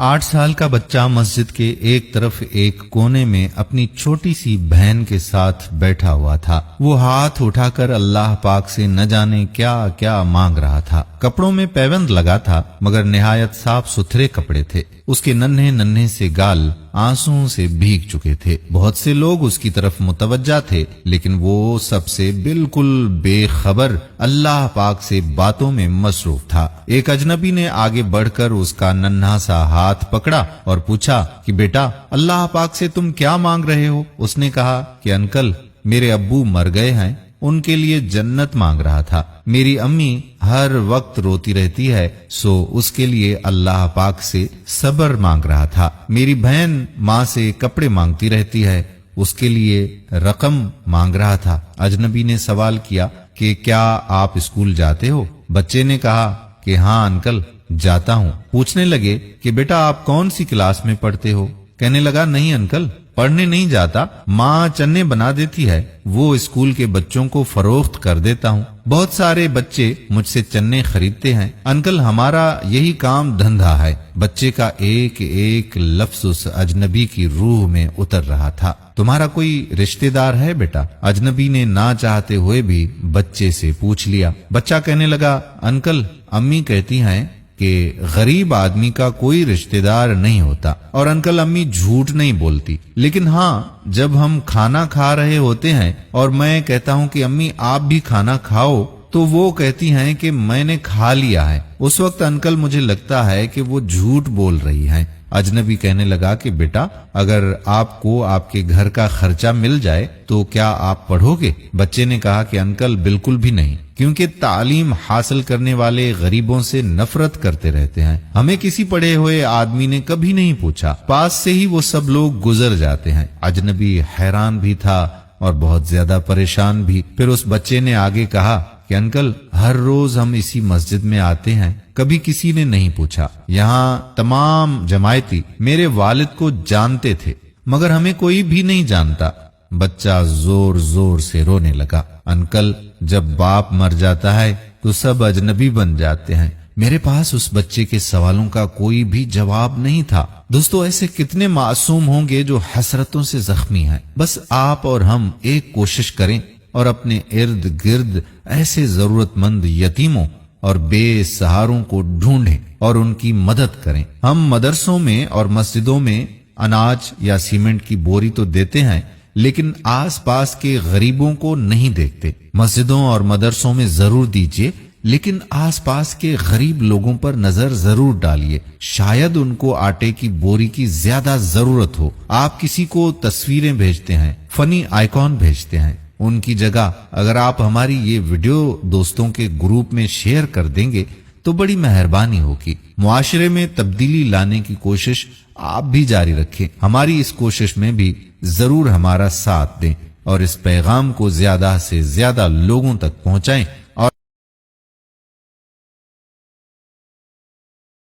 8 साल का बच्चा मस्जिद के एक तरफ एक कोने में अपनी छोटी सी बहन के साथ बैठा हुआ था। वो हाथ उठाकर अल्लाह पाक से न जाने क्या क्या मांग रहा था। कपड़ों में पैबंद लगा था मगर निहायत साफ सुथरे कपड़े थे। उसके नन्हे नन्हे से गाल आंसुओं से भीग चुके थे। बहुत से लोग उसकी तरफ मुतवज्जा थे, लेकिन वो सबसे बिल्कुल बेखबर अल्लाह पाक से बातों में मसरूफ था। एक अजनबी ने आगे बढ़कर उसका नन्हा सा हाथ पकड़ा और पूछा कि बेटा, अल्लाह पाक से तुम क्या मांग रहे हो? उसने कहा कि अंकल, मेरे अब्बू मर गए हैं, उनके लिए जन्नत मांग रहा था। मेरी अम्मी हर वक्त रोती रहती है, सो उसके लिए अल्लाह पाक से सब्र मांग रहा था। मेरी बहन माँ से कपड़े मांगती रहती है, उसके लिए रकम मांग रहा था। अजनबी ने सवाल किया कि क्या आप स्कूल जाते हो? बच्चे ने कहा कि हाँ अंकल, जाता हूँ। पूछने लगे कि बेटा, आप कौन सी क्लास में पढ़ते हो? कहने लगा, नहीं अंकल, पढ़ने नहीं जाता, माँ चन्ने बना देती है, वो स्कूल के बच्चों को फरोख्त कर देता हूँ। बहुत सारे बच्चे मुझसे चन्ने खरीदते हैं अंकल, हमारा यही काम धंधा है। बच्चे का एक एक लफ्ज उस अजनबी की रूह में उतर रहा था। तुम्हारा कोई रिश्तेदार है बेटा? अजनबी ने ना चाहते हुए भी बच्चे से पूछ लिया। बच्चा कहने लगा, अंकल, अम्मी कहती हैं कि गरीब आदमी का कोई रिश्तेदार नहीं होता, और अंकल अम्मी झूठ नहीं बोलती। लेकिन हाँ, जब हम खाना खा रहे होते हैं और मैं कहता हूँ कि अम्मी आप भी खाना खाओ, तो वो कहती हैं कि मैंने खा लिया है। उस वक्त अंकल मुझे लगता है कि वो झूठ बोल रही हैं। अजनबी कहने लगा कि बेटा, अगर आपको आपके घर का खर्चा मिल जाए तो क्या आप पढ़ोगे? बच्चे ने कहा कि अंकल बिल्कुल भी नहीं, क्योंकि तालीम हासिल करने वाले गरीबों से नफरत करते रहते हैं। हमें किसी पढ़े हुए आदमी ने कभी नहीं पूछा, पास से ही वो सब लोग गुजर जाते हैं। अजनबी हैरान भी था और बहुत ज्यादा परेशान भी। फिर उस बच्चे ने आगे कहा कि अंकल, हर रोज हम इसी मस्जिद में आते हैं, कभी किसी ने नहीं पूछा। यहाँ तमाम जमायती मेरे वालिद को जानते थे, मगर हमें कोई भी नहीं जानता। बच्चा जोर जोर से रोने लगा। अंकल, जब बाप मर जाता है तो सब अजनबी बन जाते हैं। मेरे पास उस बच्चे के सवालों का कोई भी जवाब नहीं था। दोस्तों, ऐसे कितने मासूम होंगे जो हसरतों से जख्मी हैं। बस आप और हम एक कोशिश करें और अपने इर्द गिर्द ऐसे जरूरतमंद यतीमों और बेसहारों को ढूंढें और उनकी मदद करें। हम मदरसों में और मस्जिदों में अनाज या सीमेंट की बोरी तो देते हैं, लेकिन आसपास के गरीबों को नहीं देखते। मस्जिदों और मदरसों में जरूर दीजिए, लेकिन आसपास के गरीब लोगों पर नजर जरूर डालिए। शायद उनको आटे की बोरी की ज्यादा जरूरत हो। आप किसी को तस्वीरें भेजते हैं, फनी आइकॉन भेजते हैं, उनकी जगह अगर आप हमारी ये वीडियो दोस्तों के ग्रुप में शेयर कर देंगे तो बड़ी मेहरबानी होगी। मुआशरे में तब्दीली लाने की कोशिश आप भी जारी रखें। हमारी इस कोशिश में भी जरूर हमारा साथ दें और इस पैगाम को ज्यादा से ज्यादा लोगों तक पहुंचाएं। और